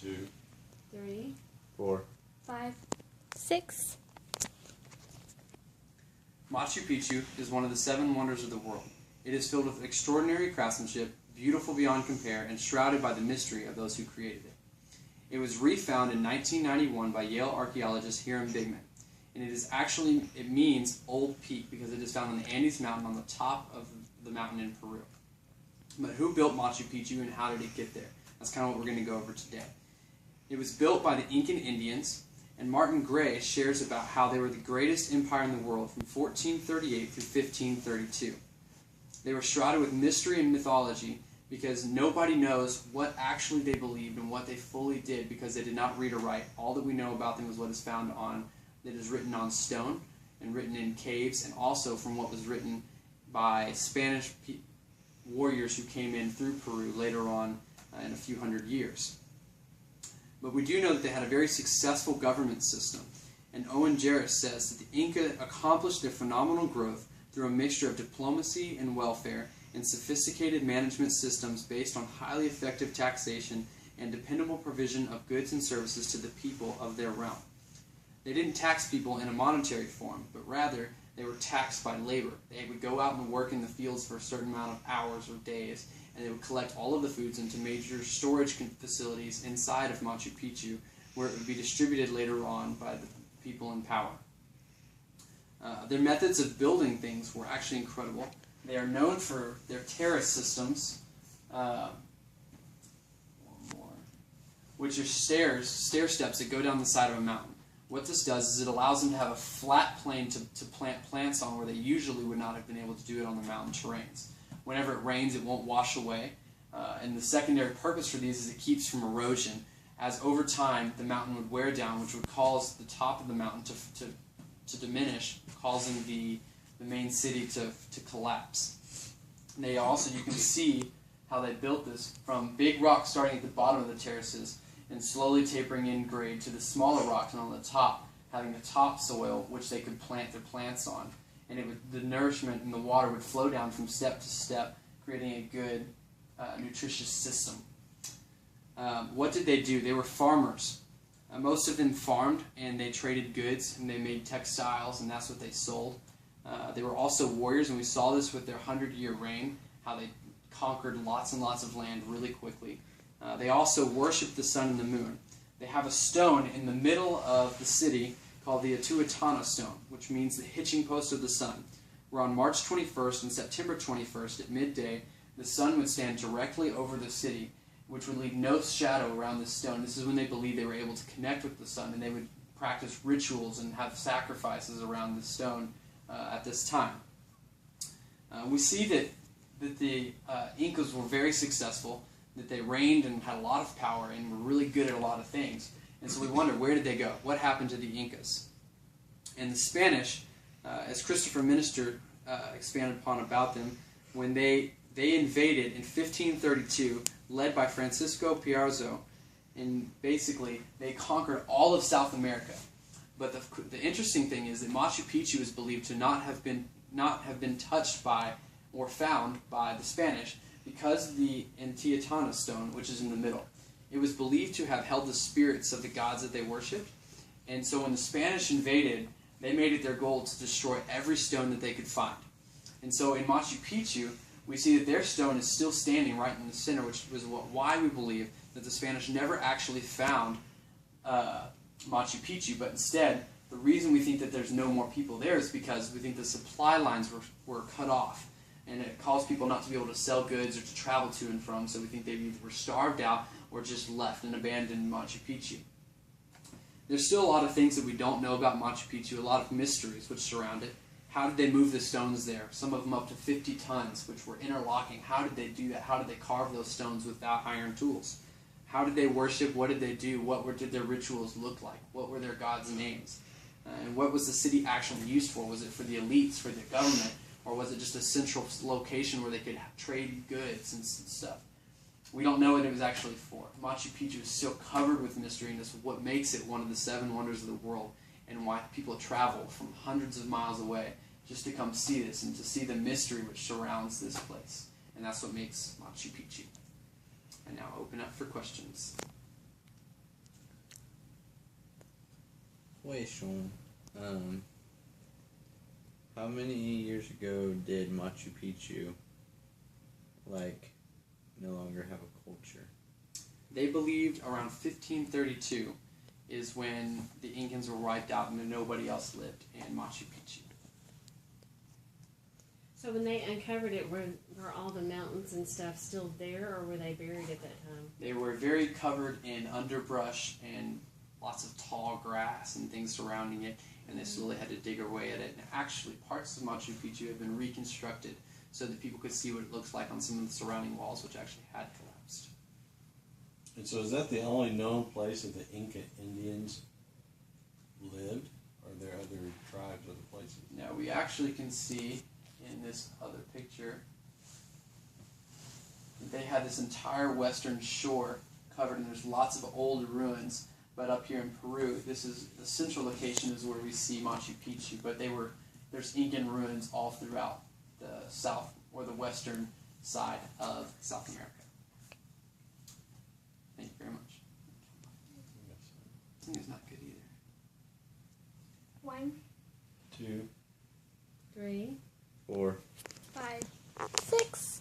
2, 3, 4, 5, 6. Machu Picchu is one of the 7 wonders of the world. It is filled with extraordinary craftsmanship, beautiful beyond compare, and shrouded by the mystery of those who created it. It was refound in 1991 by Yale archaeologist Hiram Bigman, and it means Old Peak because it is found on the Andes Mountain on the top of the mountain in Peru. But who built Machu Picchu and how did it get there? That's kind of what we're going to go over today. It was built by the Incan Indians, and Martin Gray shares about how they were the greatest empire in the world from 1438 through 1532. They were shrouded with mystery and mythology because nobody knows what actually they believed and what they fully did because they did not read or write. All that we know about them is what is found that is written on stone and written in caves, and also from what was written by Spanish warriors who came in through Peru later on in a few hundred years. But we do know that they had a very successful government system, and Owen Jarris says that the Inca accomplished their phenomenal growth through a mixture of diplomacy and welfare and sophisticated management systems based on highly effective taxation and dependable provision of goods and services to the people of their realm. They didn't tax people in a monetary form, but rather they were taxed by labor. They would go out and work in the fields for a certain amount of hours or days, and they would collect all of the foods into major storage facilities inside of Machu Picchu, where it would be distributed later on by the people in power. Their methods of building things were actually incredible. They are known for their terrace systems, which are stair steps that go down the side of a mountain. What this does is it allows them to have a flat plane to plant plants on where they usually would not have been able to do it on the mountain terrains. Whenever it rains, it won't wash away. And the secondary purpose for these is it keeps from erosion, as over time the mountain would wear down, which would cause the top of the mountain to diminish, causing the main city to collapse. And they also, you can see how they built this from big rocks starting at the bottom of the terraces and slowly tapering in grade to the smaller rocks, and on the top having the topsoil which they could plant their plants on. And the nourishment and the water would flow down from step to step, creating a good, nutritious system. What did they do? They were farmers. Most of them farmed, and they traded goods, and they made textiles, and that's what they sold. They were also warriors, and we saw this with their 100-year reign, how they conquered lots and lots of land really quickly. They also worshipped the sun and the moon. They have a stone in the middle of the city called the Atuatana Stone, which means the hitching post of the sun, where on March 21st and September 21st at midday, the sun would stand directly over the city, which would leave no shadow around the stone. This is when they believed they were able to connect with the sun, and they would practice rituals and have sacrifices around the stone at this time. We see that the Incas were very successful, that they reigned and had a lot of power and were really good at a lot of things. And so we wonder, where did they go? What happened to the Incas? And the Spanish, as Christopher Minister expanded upon about them, when they invaded in 1532, led by Francisco Pizarro, and basically they conquered all of South America. But the interesting thing is that Machu Picchu is believed to not have been touched by or found by the Spanish because of the Intihuatana stone, which is in the middle. It was believed to have held the spirits of the gods that they worshipped, and so when the Spanish invaded, they made it their goal to destroy every stone that they could find. And so in Machu Picchu, we see that their stone is still standing right in the center, which was why we believe that the Spanish never actually found Machu Picchu, but instead, the reason we think that there's no more people there is because we think the supply lines were cut off, and it caused people not to be able to sell goods or to travel to and from, so we think they either were starved out or just left and abandoned Machu Picchu. There's still a lot of things that we don't know about Machu Picchu, a lot of mysteries which surround it. How did they move the stones there? Some of them up to 50 tons, which were interlocking. How did they do that? How did they carve those stones without iron tools? How did they worship? What did they do? Did their rituals look like? What were their gods' names? And what was the city actually used for? Was it for the elites, for the government, or was it just a central location where they could trade goods and stuff? We don't know what it was actually for. Machu Picchu is still covered with mystery, and this is what makes it one of the 7 wonders of the world, and why people travel from hundreds of miles away just to come see this and to see the mystery which surrounds this place. And that's what makes Machu Picchu. And now open up for questions. Wait, Sean. How many years ago did Machu Picchu, no longer have a culture? They believed around 1532 is when the Incans were wiped out and nobody else lived in Machu Picchu. So when they uncovered it, were all the mountains and stuff still there, or were they buried at that time? They were very covered in underbrush and lots of tall grass and things surrounding it, and they slowly had to dig away at it. And actually, parts of Machu Picchu have been reconstructed so that people could see what it looks like on some of the surrounding walls, which actually had collapsed. And so is that the only known place that the Inca Indians lived? Or are there other tribes, other places? Now, we actually can see in this other picture that they had this entire western shore covered, and there's lots of old ruins. But up here in Peru, this is the central location is where we see Machu Picchu. But there's Incan ruins all throughout the south or the western side of South America. Thank you very much. I think it's not good either. 1, 2, 3, 4, 5, 6.